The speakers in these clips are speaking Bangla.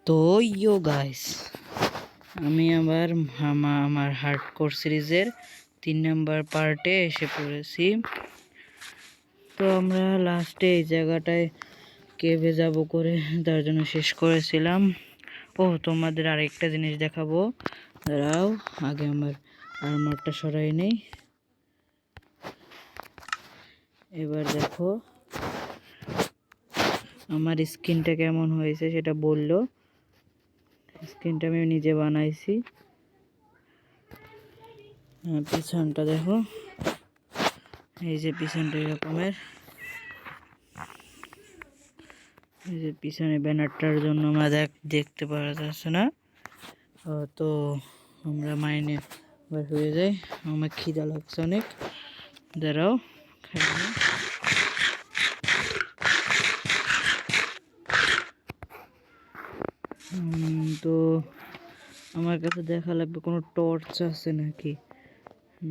তো গাইস, আমি আবার আমার হার্ডকোর সিরিজের 3 নম্বর পার্টে এসে পড়েছি। তো আমরা লাস্টে এই জায়গাটায় কেভে যাব করে তার জন্য শেষ করেছিলাম। তোমাদের আরেকটা জিনিস দেখাবো, দাঁড়াও, আগে আমার আর্মারটা সরাই নেই। এবার দেখো আমার স্কিনটা কেমন হয়েছে সেটা বললো। স্কিনটা আমি নিজে বানাইছি। পিছনটা দেখো, এই যে পিছনটা এরকমের। এই যে পিছনে ব্যানারটার জন্য আমরা দেখতে পাওয়া যাচ্ছে না। তো আমরা মাইনে বার হয়ে যাই। আমার খিদা লাগছে অনেক, দাঁড়াও খাই। তো আমার কাছে দেখা লাগবে কোনো টর্চ আছে নাকি।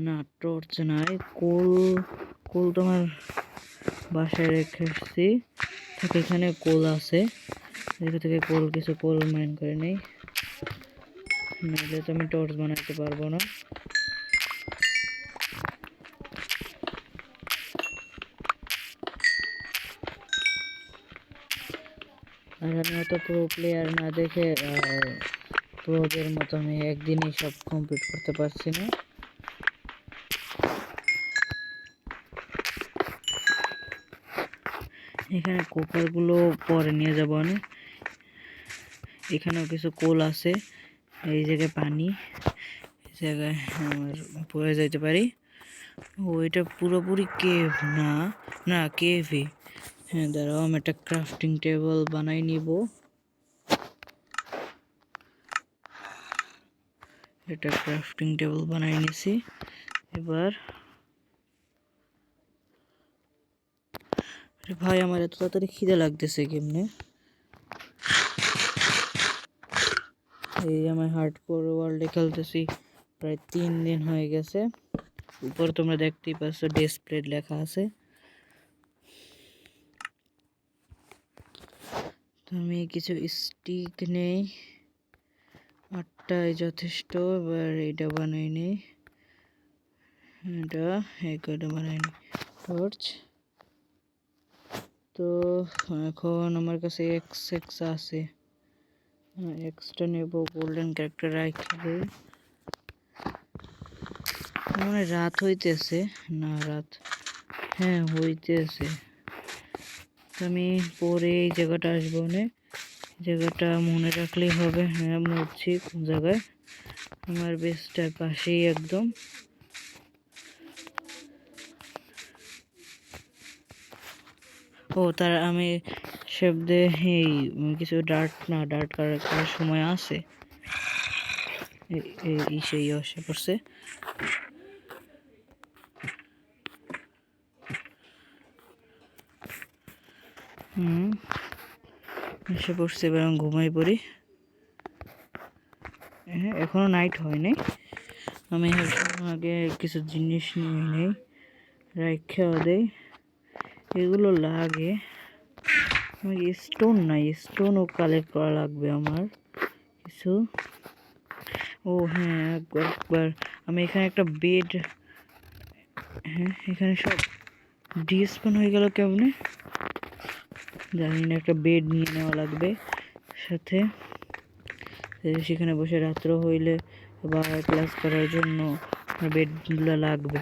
না, টর্চ নাই। কোল তো আমার বাসায় রেখে এসেছি, এখানে কোল আছে। এখান থেকে কিছু কোল মাইন করে নেই, নাহলে তো আমি টর্চ বানাতে পারবো না। আর আমি অত প্রো প্লেয়ার না দেখে প্রোদের মতো আমি একদিনই সব কমপ্লিট করতে পারছি না। এখানে কোপারগুলো পরে নিয়ে যাবো আমি। এখানেও কিছু কোল আছে, এই জায়গায় পানি, এই জায়গায় আমার পড়ে যাইতে পারি। এটা পুরোপুরি কেভ না, না কেভই। হ্যাঁ দাঁড়াও, আমি একটা ক্রাফটিং টেবিল বানাই নিব। এটা ক্রাফটিং টেবিল বানাই নিছি। এবার ভাই আমার এত তাড়াতাড়ি খিদে লাগতেছে কেমনে। এই আমার হার্ডকোর ওয়ার্ল্ডে খেলতেছি প্রায় 3 দিন হয়ে গেছে। উপর তোমরা দেখতেই পাচ্ছ ডিসপ্লে লেখা আছে। তো আমি কিছু স্টিক নেই, 8টাই যথেষ্ট। এবার এটা বানাই নেই, এটা কটা বানাই নি টর্চ। তো এখন আমার কাছে এক্স আছে, এক্সটা নেব। গোল্ডেন ক্যারেক্টার রাখবে। মানে রাত হইতেছে না, রাত হ্যাঁ হইতেছে। আমি পরে এই জায়গাটা আসবো না, জায়গাটা মনে রাখলেই হবে। হ্যাঁ মরছি কোন জায়গায়, আমার বেসটার পাশেই একদম। তার আমি শব্দে এই কিছু ডার্ট করার সময় আছে। সেই অসে পড়ছে। এসে পড়ছে, এবার আমি ঘুমাই পড়ি। হ্যাঁ এখনো নাইট হয়নি, আমি আগে কিছু জিনিস নিয়ে নেই, রাখা দেই। এগুলো লাগে, স্টোন নাই, স্টোনও কালেক্ট করা লাগবে আমার কিছু। হ্যাঁ একবার আমি এখানে একটা বেড, হ্যাঁ এখানে সব ডিসপন হয়ে গেল কেমনে জানি না। একটা বেড নিয়ে নেওয়া লাগবে সাথে, সেখানে বসে রাত্র হইলে বা ক্লাস করার জন্য বেডগুলো লাগবে।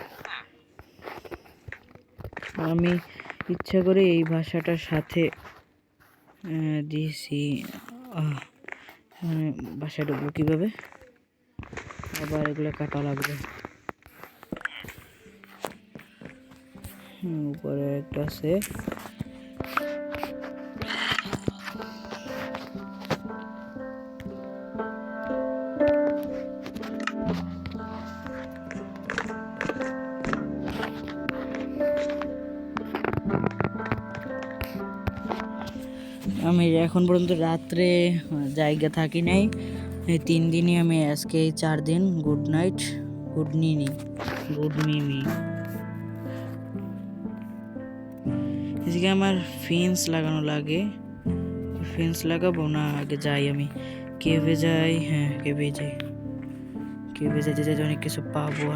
আমি ইচ্ছা করে এই ভাষাটার সাথে দিয়েছি, মানে বাসায় ঢুকবো কীভাবে, আবার এগুলো কাটা লাগবে। উপরে একটা আছে। আমি এখন পর্যন্ত রাত্রে জায়গা থাকি নাই, এই 3 দিনই। আমি আজকে 4 দিন। গুড নাইট, গুড মিমি। এদিকে আমার ফেন্স লাগানো লাগে, ফেন্স লাগাবো না আগে যাই আমি কেভে যাই? হ্যাঁ কেভে যাই, কেভে যেতে যেতে অনেক কিছু পাবো।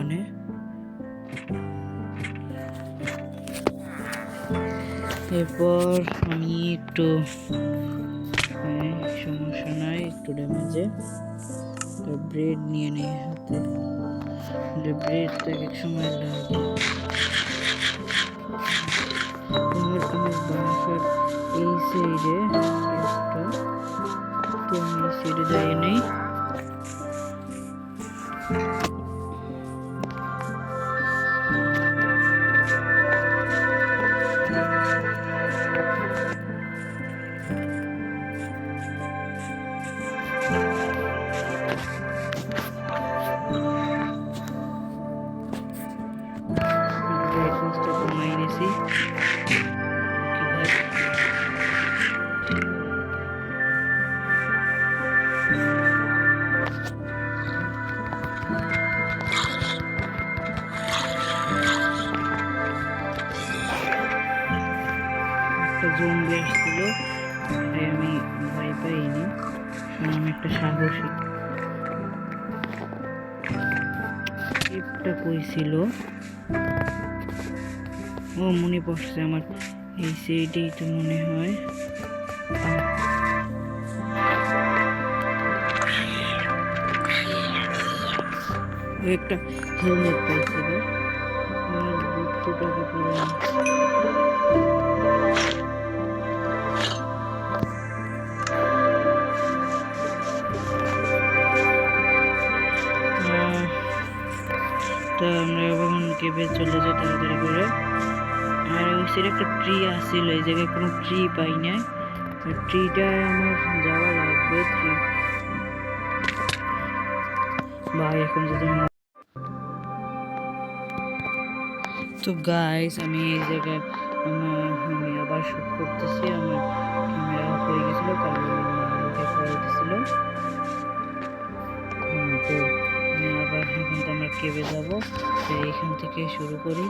এরপর আমি একটু সমস্যা নাই, একটু ড্যামেজে ব্রেড নিয়ে নিই হাতে। ব্রেড তো এক সময় লাগে। আমার বাসার এই সাইডে একটা, তো আমি এই সাইডে যাই নেই। ব্রাইটনেসটা কমাই নিয়েছি। একটা জম্বি আসছিল, তাই আমি ভয় পাইনি, কারণ আমি একটা সাহসী। একটা কই ছিল? ও মনে পড়ছে আমার, এই সাইডেই তো মনে হয়। একটা হেলমেট পাইছিল, আমার 200 টাকা পুরো। তো আমরা এখন কেবে চলে যাই তাড়াতাড়ি করে। আর ওই সাইডে একটা ট্রি আসছিল, এই জায়গায় কোনো ট্রি পাই না, ট্রিটা আমার যাওয়া লাগবে। ট্রি ভাই এখন যদি তো গাইস আমি এই জায়গায় আমি আবার শুট করতেছি। আমার ক্যামেরা অফ হয়ে গেছিল কারণ আমাকে কল দিছিল। তো আমি আবার এখন তো আমরা কেবে যাবো, তো এইখান থেকে শুরু করি।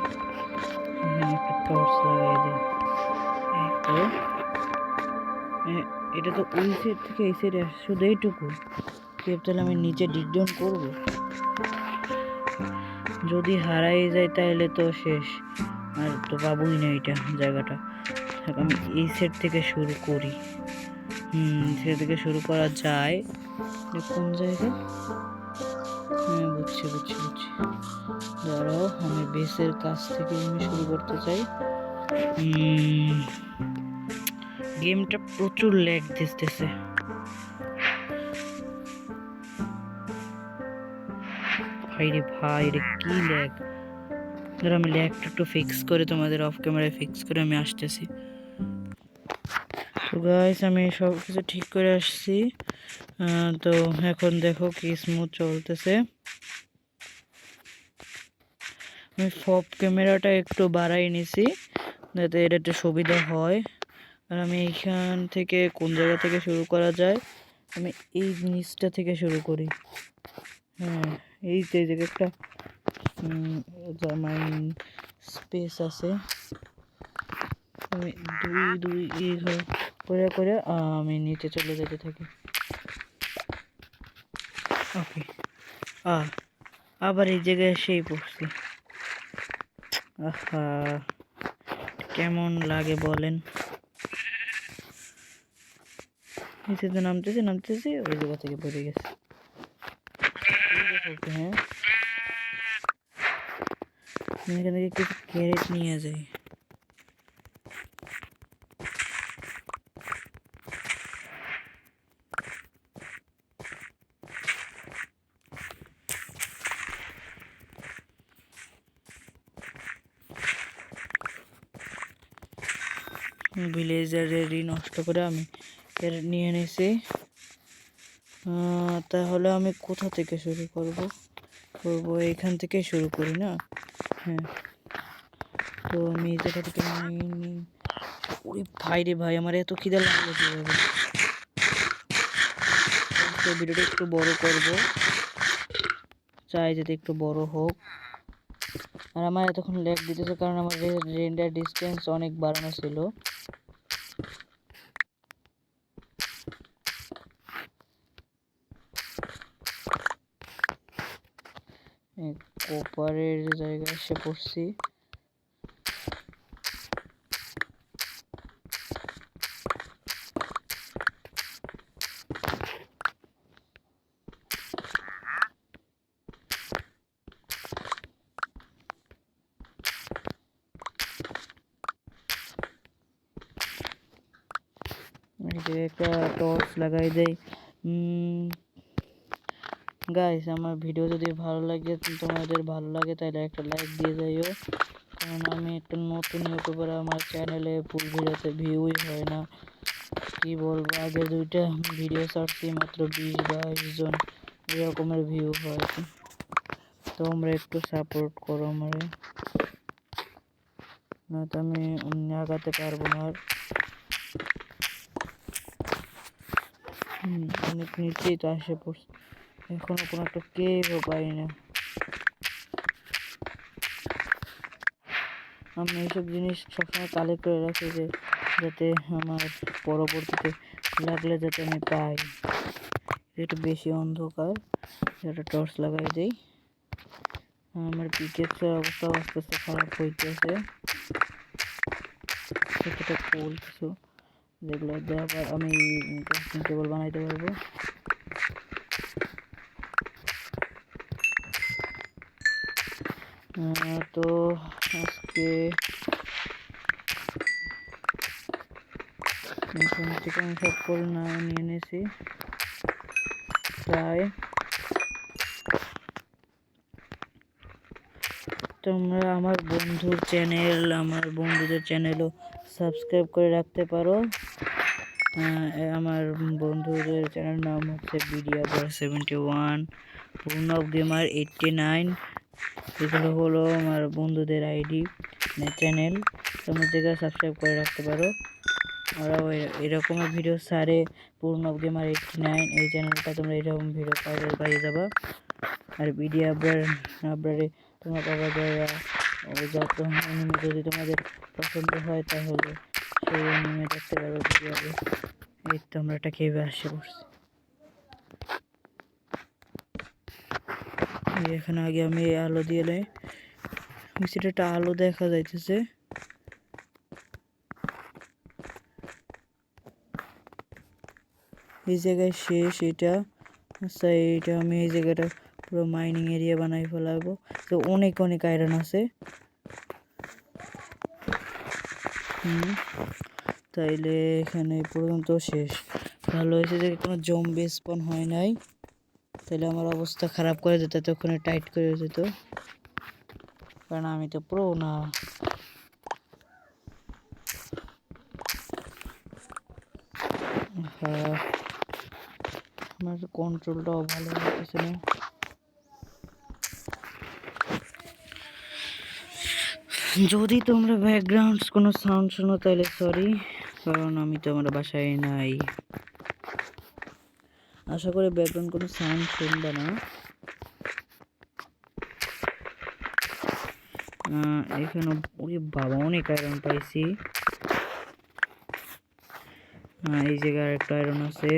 একটা টর্চ লাগাই দিই। এটা তো ওই সাইড থেকে এই সাইডে শুধু এইটুকু কেব, তাহলে আমি নিচে ডিগ ডাউন করবো। যদি হারাই যায় তাহলে তো শেষ, আর তো পাবোই না এটা জায়গাটা। আমি এই সাইড থেকে শুরু করি। সে থেকে শুরু করা যায়। কোন জায়গা? হ্যাঁ বুঝছি বুঝছি বুঝছি, দাঁড়াও আমি বেসের কাছ থেকে আমি শুরু করতে চাই। গেমটা প্রচুর ল্যাগ দিতেছে। ভাই রে কি ল্যাগ! ধর আমি ল্যাগটা একটু ফিক্স করে তোমাদের অফ ক্যামেরায় ফিক্স করে আমি আসতেছি। তো গাইস আমি সব কিছু ঠিক করে আসছি। তো এখন দেখো কি স্মুথ চলতেছে। আমি ফপ ক্যামেরাটা একটু বাড়াই নিছি যাতে এটা একটু সুবিধা হয়। আর আমি এইখান থেকে কোন জায়গা থেকে শুরু করা যায়, আমি এই নিচটা থেকে শুরু করি। হ্যাঁ এই যে একটা স্পেস আছে, আমি দুই করে করে আমি নিচে চলে যেতে থাকি। ওকে আবার এই জায়গায় এসেই পড়ছি। আহা কেমন লাগে বলেন? নিচে তো নামতেছি ওই জায়গা থেকে পড়ে গেছে। হ্যাঁ এখান থেকে কিছু ক্যারেট নিয়ে যাই। ভিলেজারেরই নষ্ট করে আমি ক্যারেট নিয়ে নিয়েছি। তাহলে আমি কোথা থেকে শুরু করব? এইখান থেকে শুরু করি না? হ্যাঁ তো আমি এই জায়গা থেকে ওরে ভাই রে ভাই, আমার এত খিদে লাগলো কিভাবে! তো ভিডিওটা একটু বড় করব, চাই যাতে একটু বড় হোক। আর আমার এতক্ষণ ল্যাগ দিতেছে কারণ আমার রেন্ডার ডিসটেন্স অনেক বাড়ানো ছিল। কপারের জায়গায় এসে পড়ছি। একটা টর্চ লাগাই দেই। গাইস, আমার ভিডিও যদি ভালো লাগে, তোমাদের ভালো লাগে, তাহলে একটা লাইক দিয়ে যাইও। কারণ আমি একটা নতুন ইউটিউবার, আমার চ্যানেলে ফুল ভিডিওতে ভিউই হয় না। কি বলবো, আগে 2টা ভিডিও ছাড়ছি, মাত্র 20-22 জন এরকমের ভিউ হয়। তোমরা একটু সাপোর্ট করো আমারে, নয়তো আমি আগাতে পারবো না। আর অনেক নিচেই তো আসে পড়ছে, এখনো কোনো একটা কেভও পাই না। আমি এইসব জিনিস সবসময় কালেক্ট করে রাখি, যাতে আমার পরবর্তীতে লাগলে যাতে আমি পাই। একটু বেশি অন্ধকার, একটা টর্চ লাগাই দেই। আমার পিকেক্সের অবস্থা আস্তে আস্তে খারাপ হইতেছে। সেটা ফুল কিছু যেগুলো আবার আমি ক্রাফটিং টেবিল বানাইতে পারবো। তো আজকে চিকেন সব করে নিয়ে নিয়েছি প্রায়। তোমরা আমার বন্ধুদের চ্যানেলও সাবস্ক্রাইব করে রাখতে পারো। আমার বন্ধুদের চ্যানেল নাম হচ্ছে BDABR71, পূর্ণব গেমার 89। এগুলো হলো আমার বন্ধুদের আইডি চ্যানেল, তোমরা যেগুলো সাবস্ক্রাইব করে রাখতে পারো। ওরাও এরকমের ভিডিও ছাড়ে। পূর্ণব গেমার 89 এই চ্যানেলটা, তোমরা এরকম ভিডিও পাইয়ে যাবা। আর BDABR তোমরা পাবা যারা যত অ্যানিমে যদি তোমাদের পছন্দ হয়, তাহলে সেই অ্যানিমে দেখতে পারো BDABR। এই তো আমরা একটা কেভে আসে পড়ছি। এখানে আগে আমি আলো দিয়ে নেই, একটা আলো দেখা যাইতেছে। এই জায়গায় শেষ এটা। আচ্ছা, এইটা আমি এই জায়গাটা পুরো মাইনিং এরিয়া বানাই ফেলাবো। তো অনেক আয়রন আছে। তাইলে এখানে পর্যন্ত শেষ। ভালো হয়েছে যে কোনো জম্বি স্পন হয় নাই, তাহলে আমার অবস্থা খারাপ করে দিত, তখন টাইট করে দিত, কারণ আমি তো প্রো না। আমার কন্ট্রোলটাও ভালো হতেছে না। যদি তোমরা ব্যাকগ্রাউন্ড কোনো সাউন্ড শোনো, তাহলে সরি, কারণ আমি তো আমার বাসায় নাই। আশা করি ব্যাকগ্রাউন্ড কোনো সাউন্ড শুনবে না। এখানে ওরে বাবা, অনেক আয়রন পাইছি। এই জায়গায় একটা আয়রন আছে।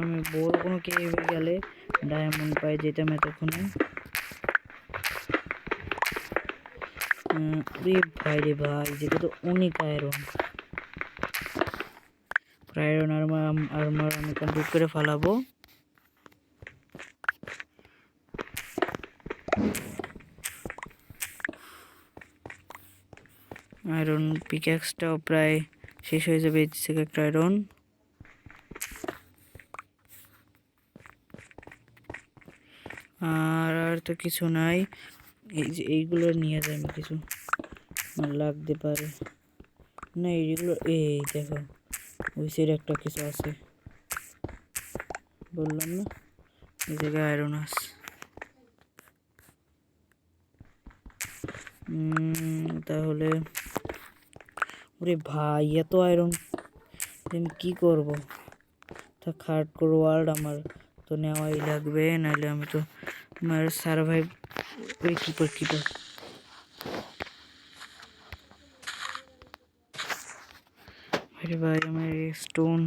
আমি বড় কোনো কেভে গেলে ডায়মন্ড পাই যেতাম এতক্ষণে। ভাই রে ভাই, যেটা তো অনেক আয়রন। আয়রন আর্মার আমি কমপ্লিট করে ফেলাবো। আয়রন পিক্যাক্সটাও প্রায় শেষ হয়ে যাবে। একটা আয়রন, আর তো কিছু নাই। এই যে এইগুলো নিয়ে যাই, আমি কিছু লাগতে পারে না এইগুলো। এই দেখো, ওই সাইড একটা কিছু আছে, বললাম না, এই জায়গায় আয়রন আছে। তাহলে ওরে ভাই, এত আয়রন আমি কি করবো? তা হার্ডকোর ওয়ার্ল্ড আমার তো নেওয়াই লাগবে, নাহলে আমি তো আমার সার্ভাইভ। ওই কিপার আরে ভাই, আমার স্টোন